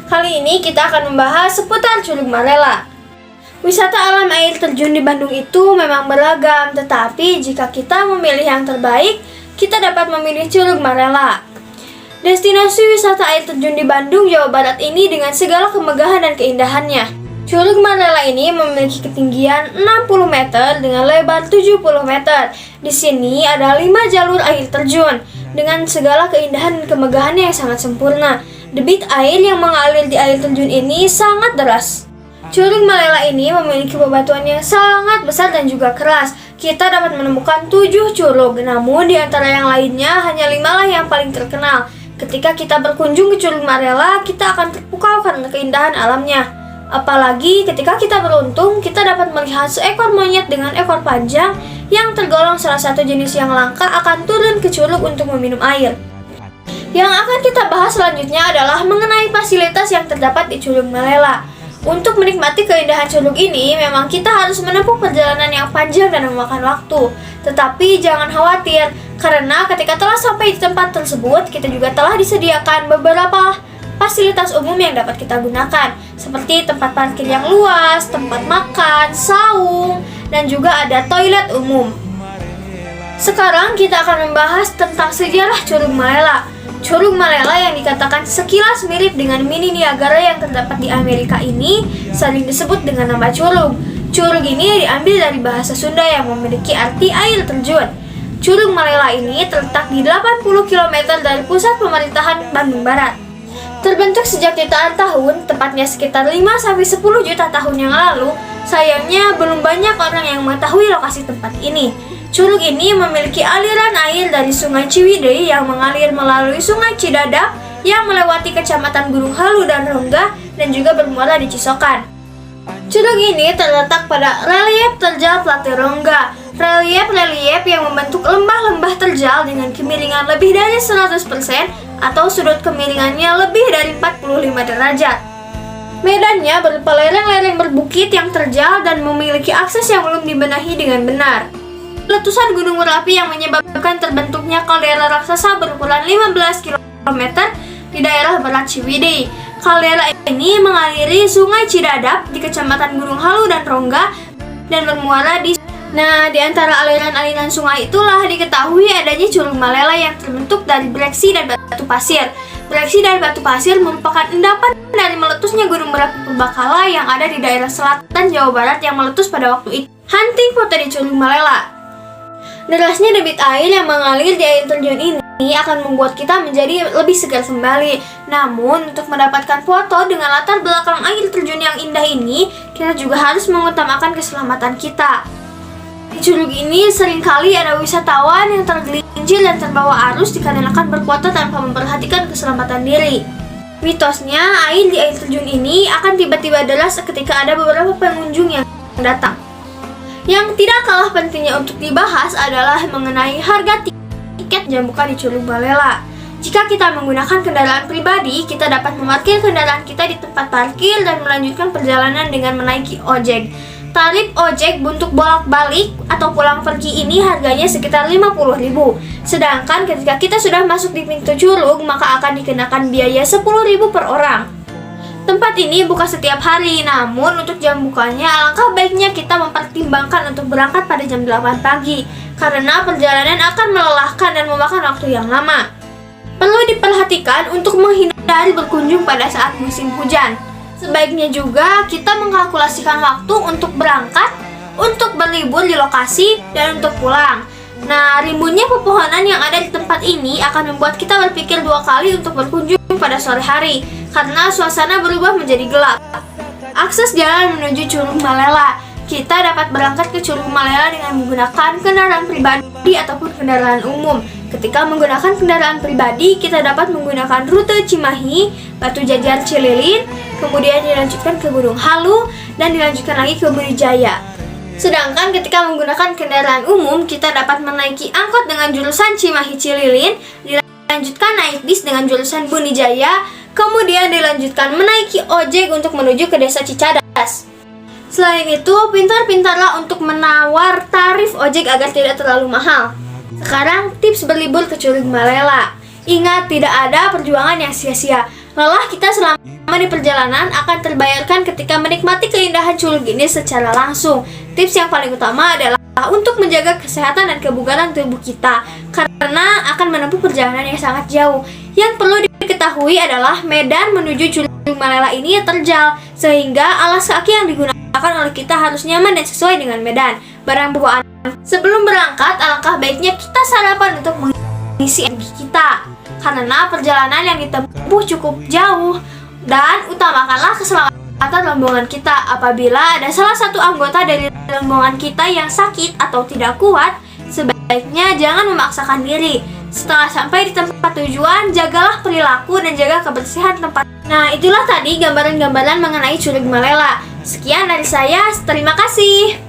Kali ini kita akan membahas seputar Curug Malela. Wisata alam air terjun di Bandung itu memang beragam, tetapi jika kita memilih yang terbaik, kita dapat memilih Curug Malela. Destinasi wisata air terjun di Bandung, Jawa Barat ini dengan segala kemegahan dan keindahannya. Curug Malela ini memiliki ketinggian 60 meter dengan lebar 70 meter. Di sini ada 5 jalur air terjun dengan segala keindahan dan kemegahannya yang sangat sempurna. Debit air yang mengalir di air terjun ini sangat deras. Curug Malela ini memiliki bebatuan yang sangat besar dan juga keras. Kita dapat menemukan 7 curug, namun di antara yang lainnya hanya 5 lah yang paling terkenal. Ketika kita berkunjung ke Curug Malela, kita akan terpukau karena keindahan alamnya. Apalagi ketika kita beruntung, kita dapat melihat seekor monyet dengan ekor panjang yang tergolong salah satu jenis yang langka akan turun ke curug untuk meminum air. Yang akan kita bahas selanjutnya adalah mengenai fasilitas yang terdapat di Curug Malela. Untuk menikmati keindahan curug ini, memang kita harus menempuh perjalanan yang panjang dan memakan waktu. Tetapi jangan khawatir, karena ketika telah sampai di tempat tersebut, kita juga telah disediakan beberapa fasilitas umum yang dapat kita gunakan, seperti tempat parkir yang luas, tempat makan, saung, dan juga ada toilet umum. Sekarang kita akan membahas tentang sejarah Curug Malela. Curug Malela yang dikatakan sekilas mirip dengan mini Niagara yang terdapat di Amerika ini sering disebut dengan nama curug. Curug ini diambil dari bahasa Sunda yang memiliki arti air terjun. Curug Malela ini terletak di 80 km dari pusat pemerintahan Bandung Barat. Terbentuk sejak jutaan tahun, tepatnya sekitar 5-10 juta tahun yang lalu, sayangnya belum banyak orang yang mengetahui lokasi tempat ini. Curug ini memiliki aliran air dari Sungai Ciwidey yang mengalir melalui Sungai Cidadap yang melewati Kecamatan Gunung Halu dan Rongga dan juga bermuara di Cisokan. Curug ini terletak pada relief terjal Plate Rongga. Relief yang membentuk lembah-lembah terjal dengan kemiringan lebih dari 100% atau sudut kemiringannya lebih dari 45 derajat. Medannya berupa lereng-lereng berbukit yang terjal dan memiliki akses yang belum dibenahi dengan benar. Letusan gunung berapi yang menyebabkan terbentuknya kaldera raksasa berukuran 15 km di daerah Barat Ciwidey. Kaldera ini mengaliri Sungai Cidadap di Kecamatan Gunung Halu dan Rongga dan bermuara di di antara aliran-aliran sungai itulah diketahui adanya Curug Malela yang terbentuk dari breksi dan batu pasir. Breksi dan batu pasir merupakan endapan dari meletusnya gunung berapi Purbakala yang ada di daerah selatan Jawa Barat yang meletus pada waktu itu. Hunting foto di Curug Malela. Derasnya debit air yang mengalir di air terjun ini akan membuat kita menjadi lebih segar kembali. Namun, untuk mendapatkan foto dengan latar belakang air terjun yang indah ini, kita juga harus mengutamakan keselamatan kita. Di curug ini seringkali ada wisatawan yang tergelincir dan terbawa arus dikarenakan berfoto tanpa memperhatikan keselamatan diri. Mitosnya, air di air terjun ini akan tiba-tiba deras ketika ada beberapa pengunjung yang datang. Yang tidak kalah pentingnya untuk dibahas adalah mengenai harga tiket jambuka di Curug Malela. Jika kita menggunakan kendaraan pribadi, kita dapat memarkir kendaraan kita di tempat parkir dan melanjutkan perjalanan dengan menaiki ojek. Tarif ojek untuk bolak-balik atau pulang pergi ini harganya sekitar 50.000. Sedangkan ketika kita sudah masuk di pintu curug, maka akan dikenakan biaya 10.000 per orang. Tempat ini buka setiap hari, namun untuk jam bukanya alangkah baiknya kita mempertimbangkan untuk berangkat pada jam 8 pagi karena perjalanan akan melelahkan dan memakan waktu yang lama. Perlu diperhatikan untuk menghindari berkunjung pada saat musim hujan. Sebaiknya juga kita mengkalkulasikan waktu untuk berangkat, untuk berlibur di lokasi, dan untuk pulang. Rimbunnya pepohonan yang ada di tempat ini akan membuat kita berpikir 2 kali untuk berkunjung pada sore hari, karena suasana berubah menjadi gelap. Akses jalan menuju Curug Malela. Kita dapat berangkat ke Curug Malela dengan menggunakan kendaraan pribadi ataupun kendaraan umum. Ketika menggunakan kendaraan pribadi, kita dapat menggunakan rute Cimahi, Batu Jajar Cililin, kemudian dilanjutkan ke Gunung Halu, dan dilanjutkan lagi ke Budijaya. Sedangkan ketika menggunakan kendaraan umum, kita dapat menaiki angkot dengan jurusan Cimahi Cililin, dilanjutkan naik bis dengan jurusan Budijaya, kemudian dilanjutkan menaiki ojek untuk menuju ke Desa Cicadas. Selain itu, pintar-pintarlah untuk menawar tarif ojek agar tidak terlalu mahal. Sekarang tips berlibur ke Curug Malela. Ingat, tidak ada perjuangan yang sia-sia. Lelah kita selama di perjalanan akan terbayarkan ketika menikmati keindahan Curug ini secara langsung. Tips yang paling utama adalah untuk menjaga kesehatan dan kebugaran tubuh kita, karena akan menempuh perjalanan yang sangat jauh. Yang perlu diketahui adalah medan menuju Curug Malela ini terjal, sehingga alas kaki yang digunakan oleh kita harus nyaman dan sesuai dengan medan. Barang bawaan. Sebelum berangkat, alangkah baiknya kita sarapan untuk mengisi energi kita, karena perjalanan yang ditempuh cukup jauh. Dan utamakanlah keselamatan rombongan kita. Apabila ada salah satu anggota dari rombongan kita yang sakit atau tidak kuat, sebaiknya jangan memaksakan diri. Setelah sampai di tempat tujuan, jagalah perilaku dan jaga kebersihan tempat. Nah, itulah tadi gambaran-gambaran mengenai Curug Malela. Sekian dari saya, terima kasih.